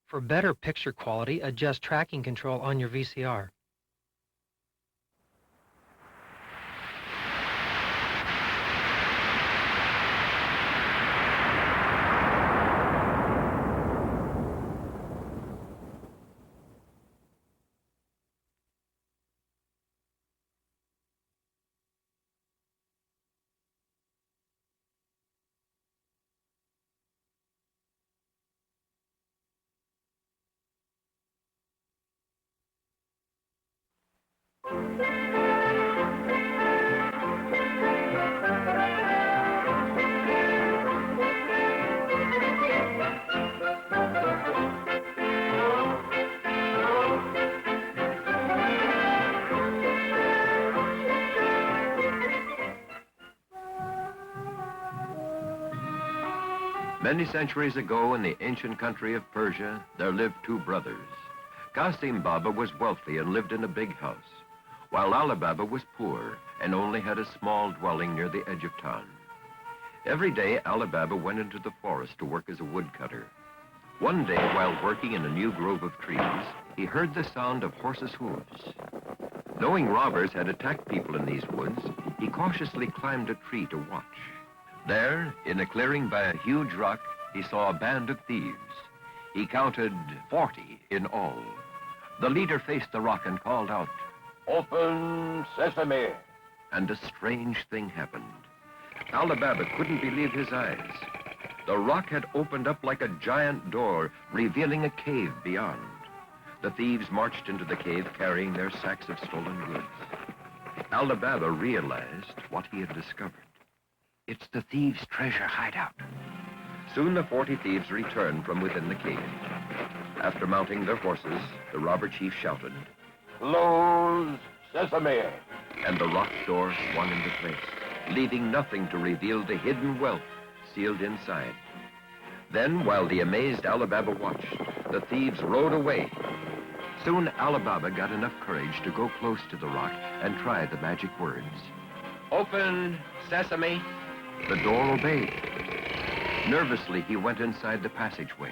For better picture quality, adjust tracking control on your VCR. Many centuries ago in the ancient country of Persia, there lived two brothers. Qasim Baba was wealthy and lived in a big house, while Ali Baba was poor and only had a small dwelling near the edge of town. Every day, Ali Baba went into the forest to work as a woodcutter. One day, while working in a new grove of trees, he heard the sound of horses' hooves. Knowing robbers had attacked people in these woods, he cautiously climbed a tree to watch. There, in a clearing by a huge rock, he saw a band of thieves. He counted 40 in all. The leader faced the rock and called out, "Open sesame!" And a strange thing happened. Ali Baba couldn't believe his eyes. The rock had opened up like a giant door, revealing a cave beyond. The thieves marched into the cave carrying their sacks of stolen goods. Ali Baba realized what he had discovered. It's the thieves' treasure hideout. Soon the 40 thieves returned from within the cave. After mounting their horses, the robber chief shouted, "Close sesame!" And the rock door swung into place, leaving nothing to reveal the hidden wealth sealed inside. Then, while the amazed Ali Baba watched, the thieves rode away. Soon Ali Baba got enough courage to go close to the rock and try the magic words. "Open sesame!" The door obeyed. Nervously, he went inside the passageway.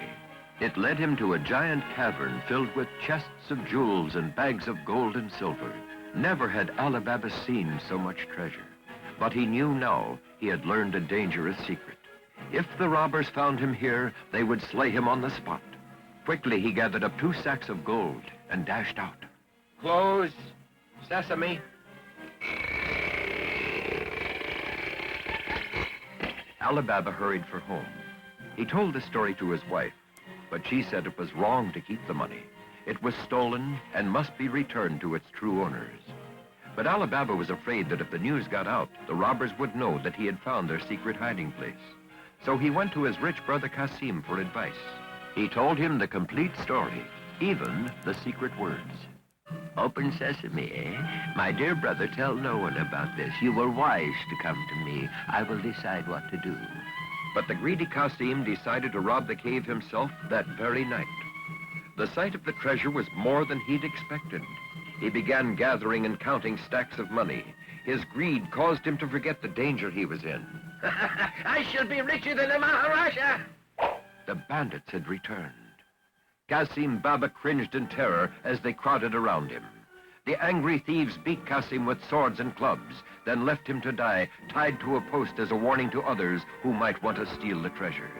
It led him to a giant cavern filled with chests of jewels and bags of gold and silver. Never had Ali Baba seen so much treasure. But he knew now he had learned a dangerous secret. If the robbers found him here, they would slay him on the spot. Quickly, he gathered up 2 sacks of gold and dashed out. "Close sesame!" Ali Baba hurried for home. He told the story to his wife, but she said it was wrong to keep the money. It was stolen and must be returned to its true owners. But Ali Baba was afraid that if the news got out, the robbers would know that he had found their secret hiding place. So he went to his rich brother Qasim for advice. He told him the complete story, even the secret words. "Open sesame, eh? My dear brother, tell no one about this. You were wise to come to me. I will decide what to do." But the greedy Qasim decided to rob the cave himself that very night. The sight of the treasure was more than he'd expected. He began gathering and counting stacks of money. His greed caused him to forget the danger he was in. "I shall be richer than a Maharaja!" The bandits had returned. Qasim Baba cringed in terror as they crowded around him. The angry thieves beat Qasim with swords and clubs, then left him to die, tied to a post as a warning to others who might want to steal the treasure.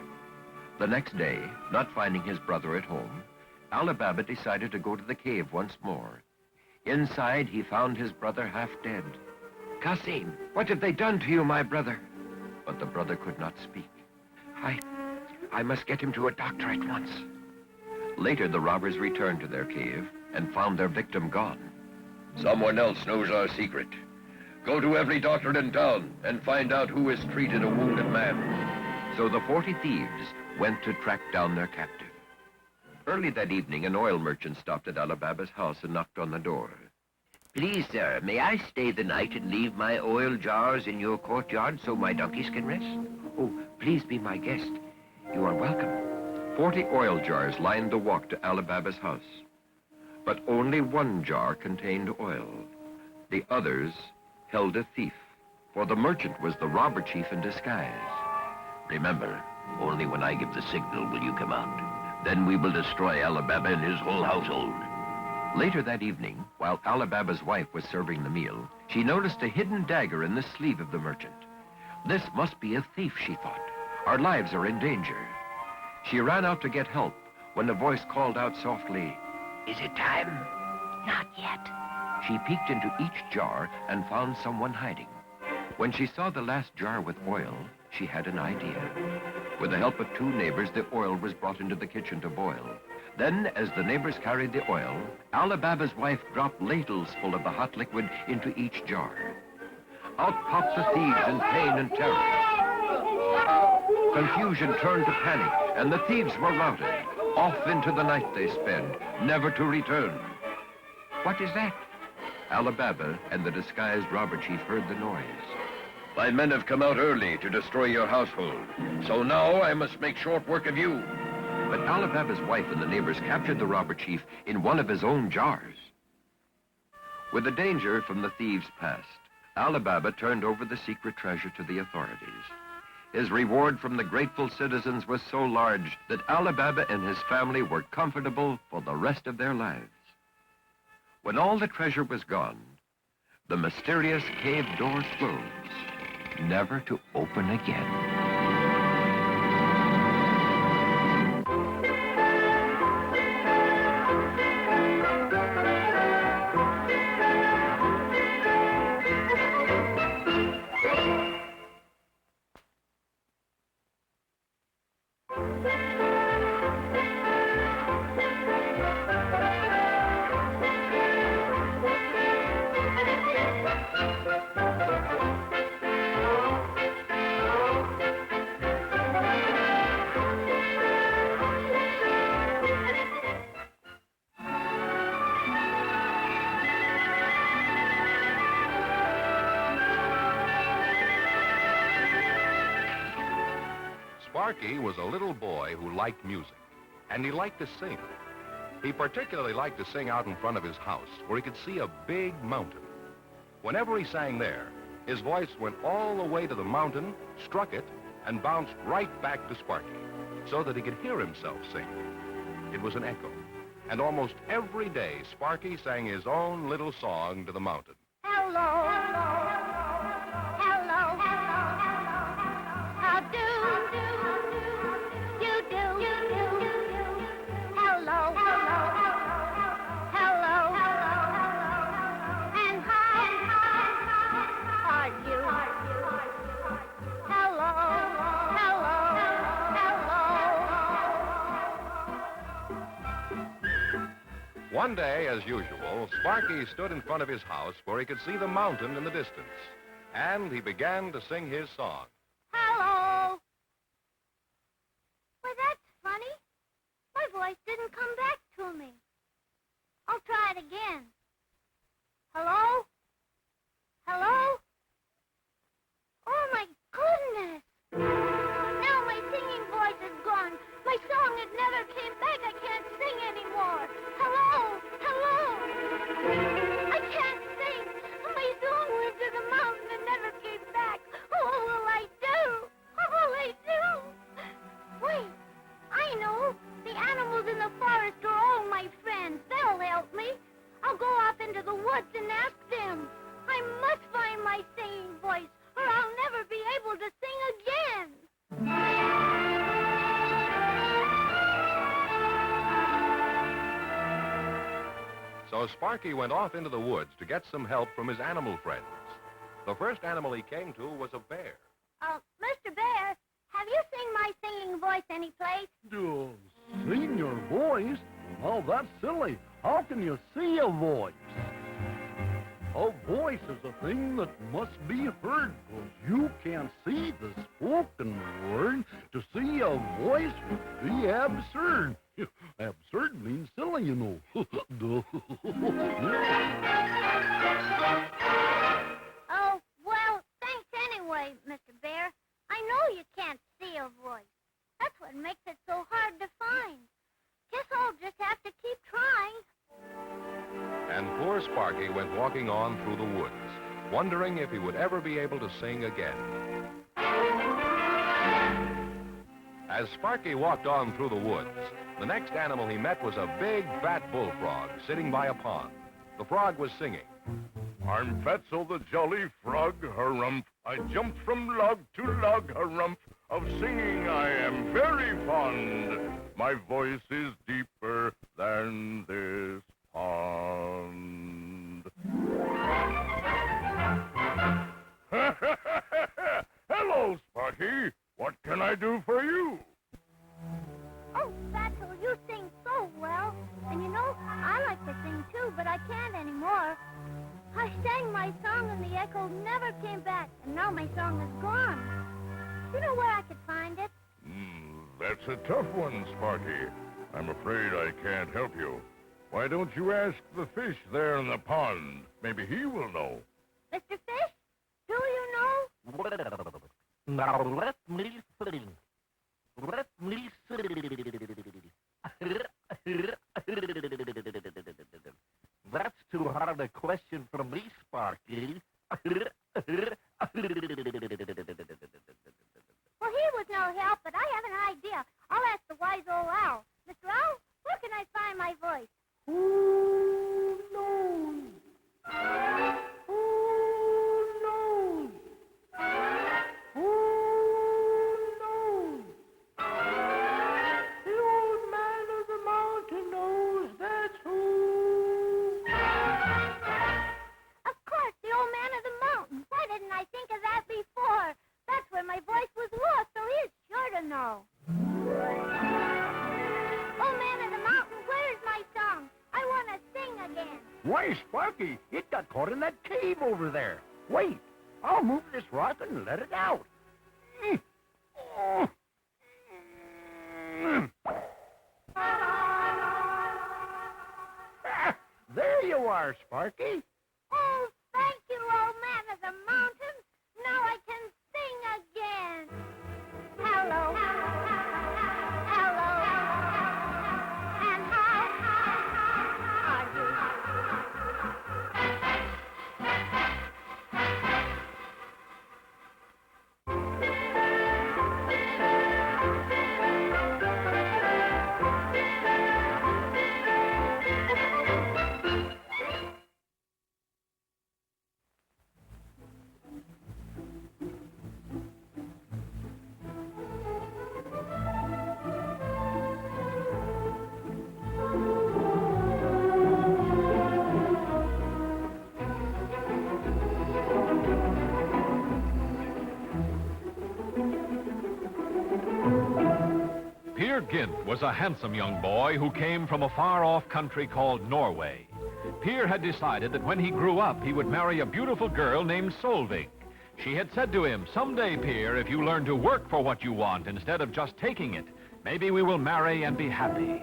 The next day, not finding his brother at home, Ali Baba decided to go to the cave once more. Inside, he found his brother half dead. "Qasim, what have they done to you, my brother?" But the brother could not speak. I must get him to a doctor at once." Later, the robbers returned to their cave and found their victim gone. "Someone else knows our secret. Go to every doctor in town and find out who has treated a wounded man." So the 40 thieves went to track down their captive. Early that evening, an oil merchant stopped at Ali Baba's house and knocked on the door. "Please, sir, may I stay the night and leave my oil jars in your courtyard so my donkeys can rest?" "Oh, please be my guest. You are welcome." 40 oil jars lined the walk to Ali Baba's house. But only one jar contained oil. The others held a thief, for the merchant was the robber chief in disguise. "Remember, only when I give the signal will you come out. Then we will destroy Alibaba and his whole household. Later that evening, while Alibaba's wife was serving the meal, she noticed a hidden dagger in the sleeve of the merchant. This must be a thief, she thought. Our lives are in danger. She ran out to get help when a voice called out softly, "Is it time?" Not yet. She peeked into each jar and found someone hiding. When she saw the last jar with oil, she had an idea. With the help of two neighbors, the oil was brought into the kitchen to boil. Then, as the neighbors carried the oil, Alibaba's wife dropped ladles full of the hot liquid into each jar. Out popped the thieves in pain and terror. Confusion turned to panic, and the thieves were routed. Off into the night they sped, never to return. What is that? Alibaba and the disguised robber chief heard the noise. My men have come out early to destroy your household, so now I must make short work of you. But Alibaba's wife and the neighbors captured the robber chief in one of his own jars. With the danger from the thieves past, Alibaba turned over the secret treasure to the authorities. His reward from the grateful citizens was so large that Alibaba and his family were comfortable for the rest of their lives. When all the treasure was gone, the mysterious cave door closed, never to open again. Sparky was a little boy who liked music, and he liked to sing. He particularly liked to sing out in front of his house, where he could see a big mountain. Whenever he sang there, his voice went all the way to the mountain, struck it, and bounced right back to Sparky, so that he could hear himself sing. It was an echo, and almost every day, Sparky sang his own little song to the mountain. Hello, hello, how do you do? Hello, hello, and how are you? Hello, One day, as usual, Sparky stood in front of his house where he could see the mountain in the distance, and he began to sing his song. hello. Well, that's funny. My voice didn't come back to me. I'll try it again. Hello? Hello? Oh, my goodness. Now my singing voice is gone. My song, it never came back. I can't sing anymore. Hello? Hello? I can't sing. My song went to the mountain and never came back. What will I do? What will I do? Wait, I know. The animals in the forest are all my friends. They'll help me. I'll go off into the woods and ask them. I must find my singing voice, or I'll never be able to sing again. So Sparky went off into the woods to get some help from his animal friends. The first animal he came to was a bear. Mr. Bear, have you seen my singing voice anyplace? Sing your voice? Well, that's silly. How can you see a voice? A voice is a thing that must be heard, because you can't see the spoken word. To see a voice would be absurd. Absurd means silly, you know. Oh, well, thanks anyway, Mr. Bear. I know you can't see a voice. That's what makes it so hard to find. Guess I'll just have to keep trying. And poor Sparky went walking on through the woods, wondering if he would ever be able to sing again. As Sparky walked on through the woods, the next animal he met was a big, fat bullfrog sitting by a pond. The frog was singing. I'm Fatso the Jolly Frog, harumph. I jumped from log to log, harumph. Of singing I am very fond. My voice is deeper than this pond. Hello, Sparky. What can I do for you? Oh, Fatso, you sing so well. And you know, I like to sing too, but I can't anymore. I sang my song and the echo never came back, and now my song is gone. Do you know where I could find it? That's a tough one, Sparky. I'm afraid I can't help you. Why don't you ask the fish there in the pond? Maybe he will know. Mr. Fish, do you know? Now let me think. Let me see. That's too hard a question for me, Sparky. Well, he was no help, but I have an idea. I'll ask the wise old owl. Mr. Owl, where can I find my voice? Who knows? Who knows? Who knows? The old man of the mountain knows, that's who. Of course, the old man of the mountain. Why didn't I think of that before? That's where my voice was lost, so he's sure to know. Old man of the mountain, where's my song? I want to sing again. Why, Sparky, it got caught in that cave over there. Wait, I'll move this rock and let it out. There you are, Sparky. Oh, thank you, old man of the mountain. Now I can sing again. Hello, hello, and how are you? Peer Gynt was a handsome young boy who came from a far-off country called Norway. Peer had decided that when he grew up, he would marry a beautiful girl named Solvig. She had said to him, "Someday, Peer, if you learn to work for what you want instead of just taking it, maybe we will marry and be happy."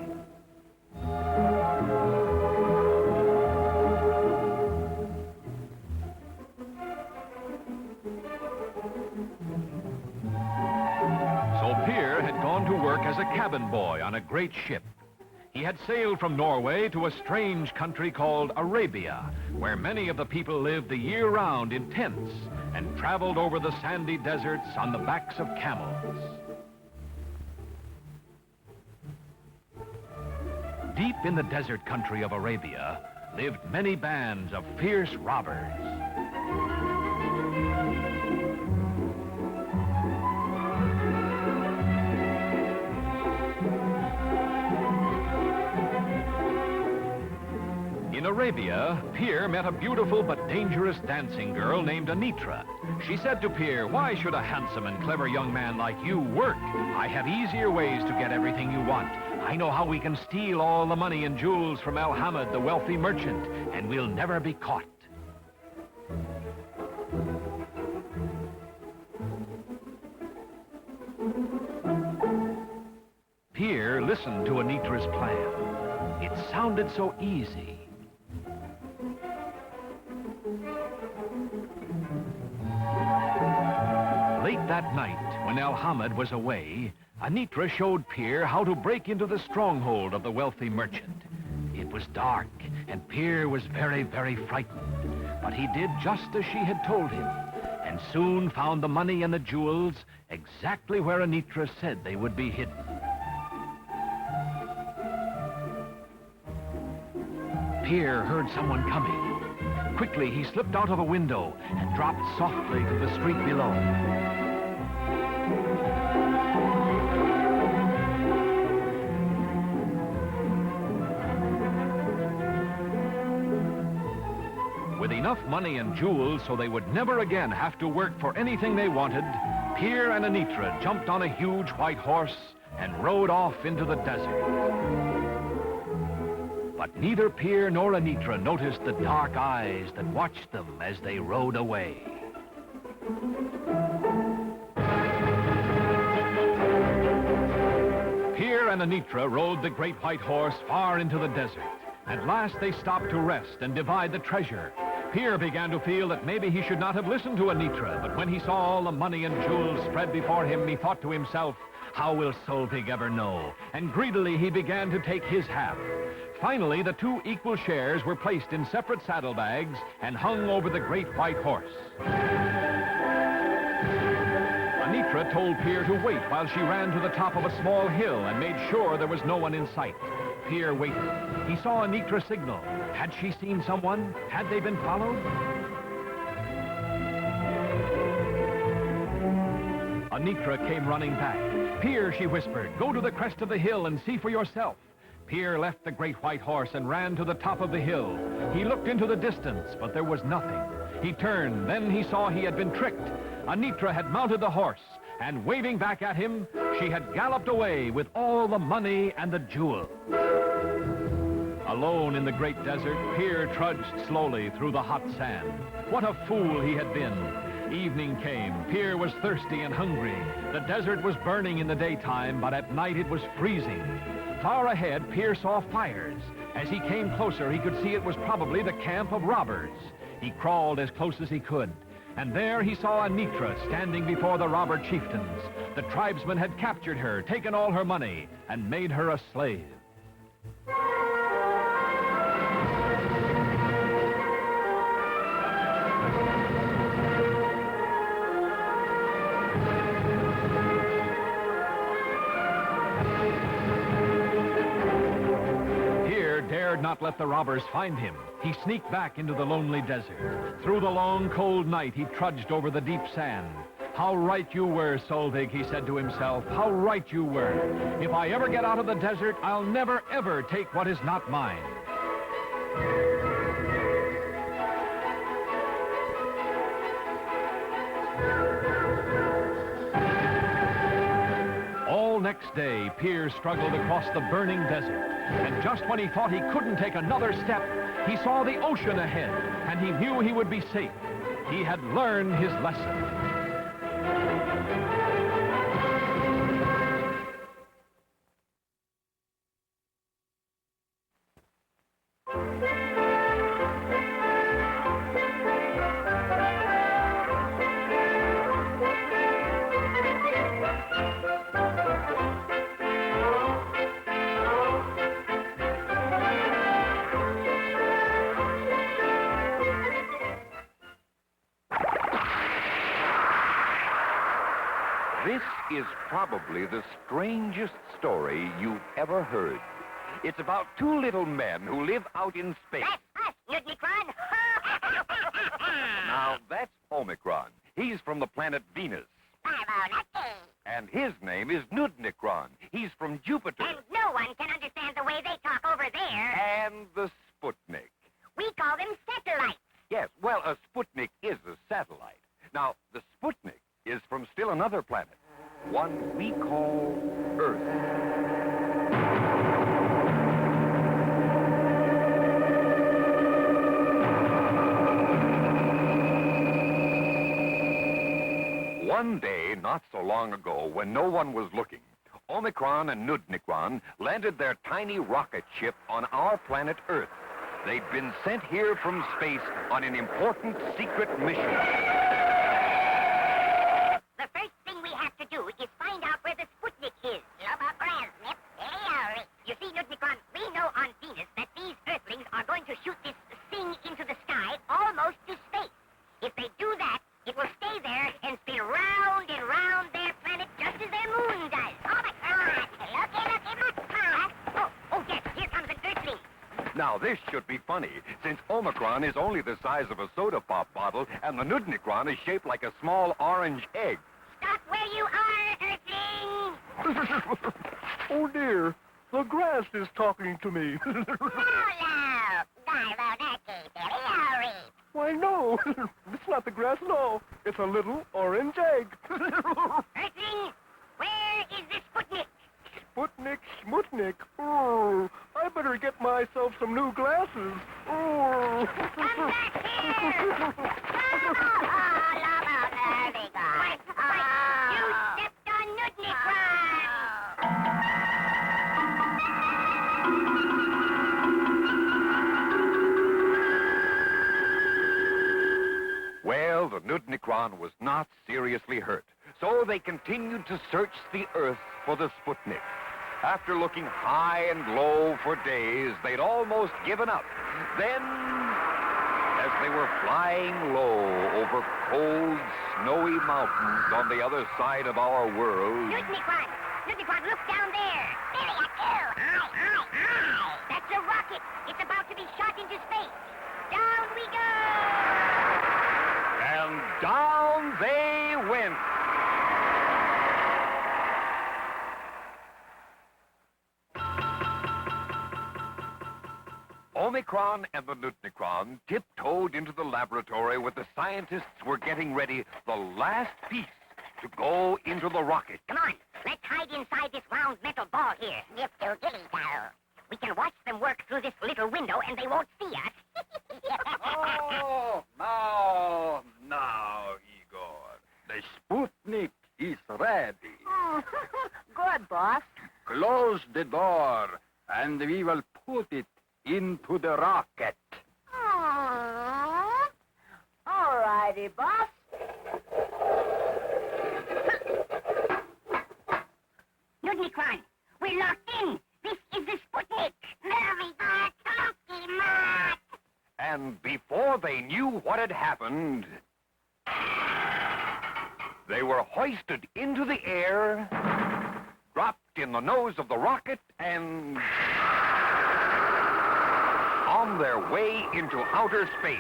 So Peer had gone to work as a cabin boy on a great ship. He had sailed from Norway to a strange country called Arabia, where many of the people lived the year round in tents and traveled over the sandy deserts on the backs of camels. Deep in the desert country of Arabia lived many bands of fierce robbers. In Arabia, Peer met a beautiful but dangerous dancing girl named Anitra. She said to Peer, "Why should a handsome and clever young man like you work? I have easier ways to get everything you want. I know how we can steal all the money and jewels from Al-Hamid, the wealthy merchant, and we'll never be caught." Peer listened to Anitra's plan. It sounded so easy. Late that night, when Al-Hamid was away, Anitra showed Peer how to break into the stronghold of the wealthy merchant. It was dark, and Peer was very, very frightened. But he did just as she had told him, and soon found the money and the jewels exactly where Anitra said they would be hidden. Peer heard someone coming. Quickly, he slipped out of a window and dropped softly to the street below. With enough money and jewels so they would never again have to work for anything they wanted, Peer and Anitra jumped on a huge white horse and rode off into the desert. But neither Peer nor Anitra noticed the dark eyes that watched them as they rode away. Peer and Anitra rode the great white horse far into the desert. At last they stopped to rest and divide the treasure. Peer began to feel that maybe he should not have listened to Anitra, but when he saw all the money and jewels spread before him, he thought to himself, how will Solvig ever know? And greedily he began to take his half. Finally, the two equal shares were placed in separate saddlebags and hung over the great white horse. Anitra told Peer to wait while she ran to the top of a small hill and made sure there was no one in sight. Peer waited. He saw Anitra signal. Had she seen someone? Had they been followed? Anitra came running back. Peer, she whispered, go to the crest of the hill and see for yourself. Peer left the great white horse and ran to the top of the hill. He looked into the distance, but there was nothing. He turned, then he saw he had been tricked. Anitra had mounted the horse, and waving back at him, she had galloped away with all the money and the jewels. Alone in the great desert, Peer trudged slowly through the hot sand. What a fool he had been. Evening came. Peer was thirsty and hungry. The desert was burning in the daytime, but at night it was freezing. Far ahead, Peer saw fires. As he came closer, he could see it was probably the camp of robbers. He crawled as close as he could. And there he saw Anitra standing before the robber chieftains. The tribesmen had captured her, taken all her money, and made her a slave. Dared not let the robbers find him. He sneaked back into the lonely desert. Through the long, cold night, he trudged over the deep sand. How right you were, Solvig, he said to himself. How right you were. If I ever get out of the desert, I'll never, ever take what is not mine. All next day, Peer struggled across the burning desert. And just when he thought he couldn't take another step, he saw the ocean ahead, and he knew he would be safe. He had learned his lesson. This is probably the strangest story you've ever heard. It's about two little men who live out in space. That's us, Nudnicron. Now, that's Omicron. He's from the planet Venus. And his name is Nudnicron. He's from Jupiter. And no one can understand the way they talk over there. And the Sputnik. We call them satellites. Yes, well, a Sputnik is a satellite. Now, the Sputnik is from still another planet, one we call Earth. One day, not so long ago, when no one was looking, Omicron and Nudnicron landed their tiny rocket ship on our planet Earth. They'd been sent here from space on an important secret mission. The first thing we have to do is find out where the Sputnik is. You see, Nudnicron, we know on Venus that these Earthlings are going to shoot this thing into the sky almost to space. If they do that, it will stay there Now, this should be funny, since Omicron is only the size of a soda pop bottle, and the Nudnikron is shaped like a small orange egg. Stop where you are, Earthling! Oh, dear. The grass is talking to me. Why, no. It's not the grass at all. It's a little orange egg. Earthling, where is the Sputnik? Sputnik, Schmutnik. Oh, I better get myself some new glasses. Oh. Come back here! You stepped on Nudnikron! Well, the Nudnikron was not seriously hurt, so they continued to search the Earth for the Sputnik. After looking high and low for days, they'd almost given up. Then, as they were flying low over cold, snowy mountains on the other side of our world... Nudnikron! Nudnikron, look down there! There you go! Aye! That's a rocket! It's about to be shot into space! Down we go! And down they went. Omicron and the Nudnikron tiptoed into the laboratory where the scientists were getting ready the last piece to go into the rocket. Come on, let's hide inside this round metal ball here. We can watch them work through this little window and they won't see us. Oh, now, Igor. The Sputnik is ready. Oh, good, boss. Close the door, and we will put it into the rocket. Oh. All righty, boss. Nudnikron, we're locked in. This is the Sputnik. Very good, Talky Mutt. And before they knew what had happened, they were hoisted into the air, dropped in the nose of the rocket, and on their way into outer space.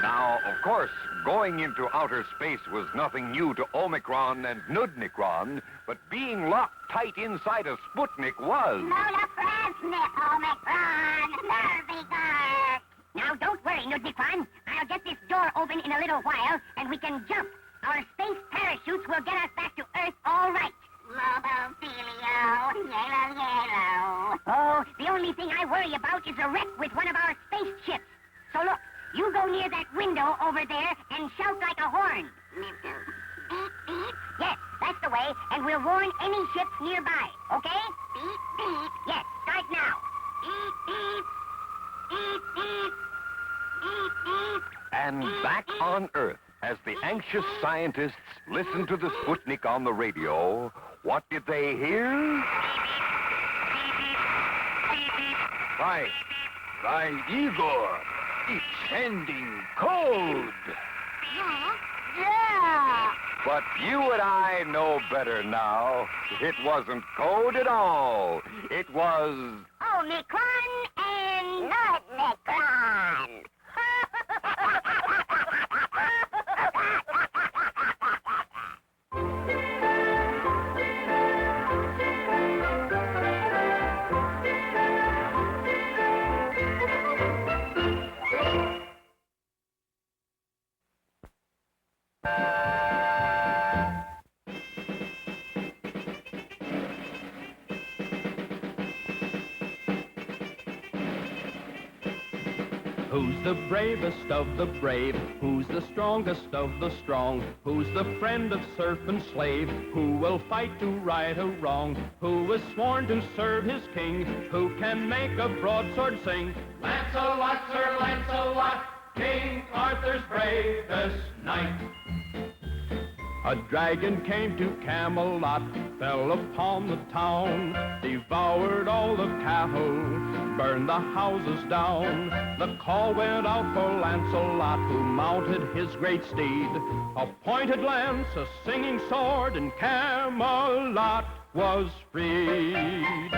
Now, of course, going into outer space was nothing new to Omicron and Nudnikron, but being locked tight inside a Sputnik was... Lola Frasnik, Omicron. Very good. Now, don't worry, Nudnikron. I'll get this door open in a little while, and we can jump. Our space parachutes will get us back to Earth all right. Yellow. Oh, the only thing I worry about is a wreck with one of our spaceships. So look, you go near that window over there and shout like a horn. Beep, beep. Yes, that's the way, and we'll warn any ships nearby, okay? Beep, beep. Yes, start now. Beep, beep. Beep, beep. Beep, beep. And back on Earth, as the anxious scientists listened to the Sputnik on the radio, what did they hear? Why, Igor, it's sending code. Yeah. But you and I know better now. It wasn't code at all. It was... Omicron and Nudnikron. Who's the bravest of the brave? Who's the strongest of the strong? Who's the friend of serf and slave? Who will fight to right a wrong? Who is sworn to serve his king? Who can make a broadsword sing? Lancelot, Sir Lancelot, King Arthur's bravest knight. A dragon came to Camelot, fell upon the town, devoured all the cattle, burned the houses down. The call went out for Lancelot, who mounted his great steed. A pointed lance, a singing sword, and Camelot was freed.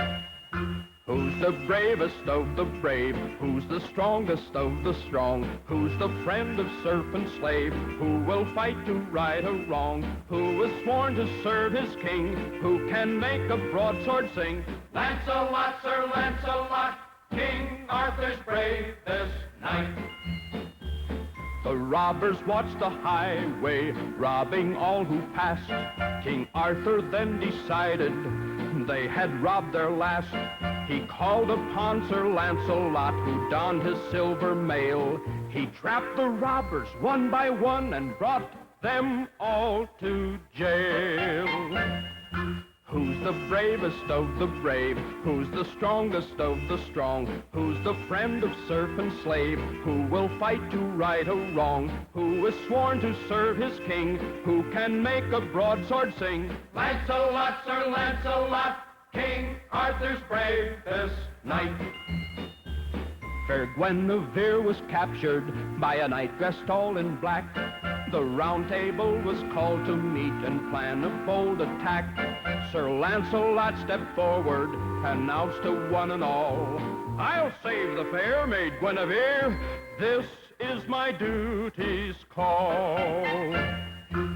Who's the bravest of the brave? Who's the strongest of the strong? Who's the friend of serf and slave? Who will fight to right a wrong? Who is sworn to serve his king? Who can make a broadsword sing? Lancelot, Sir Lancelot, King Arthur's bravest knight. The robbers watched the highway, robbing all who passed. King Arthur then decided they had robbed their last. He called upon Sir Lancelot, who donned his silver mail. He trapped the robbers one by one and brought them all to jail. Who's the bravest of the brave? Who's the strongest of the strong? Who's the friend of serf and slave? Who will fight to right a wrong? Who is sworn to serve his king? Who can make a broadsword sing? Lancelot, Sir Lancelot, King Arthur's bravest knight. Fair Guinevere was captured by a knight dressed all in black. The round table was called to meet and plan a bold attack. Sir Lancelot stepped forward, announced to one and all, I'll save the fair maid Guinevere, this is my duty's call.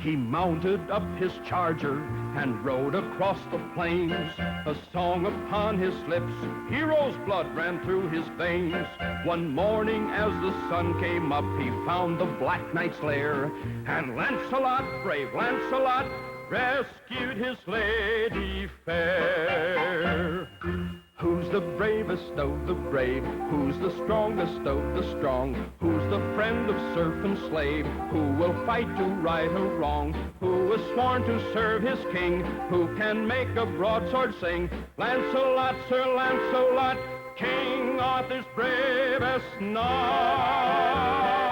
He mounted up his charger and rode across the plains, a song upon his lips, hero's blood ran through his veins. One morning as the sun came up, he found the Black Knight's lair, and Lancelot, brave Lancelot, rescued his lady fair. Who's the bravest of the brave? Who's the strongest of the strong? Who's the friend of serf and slave? Who will fight to right a wrong? Who is sworn to serve his king? Who can make a broadsword sing? Lancelot, Sir Lancelot, King Arthur's bravest knight.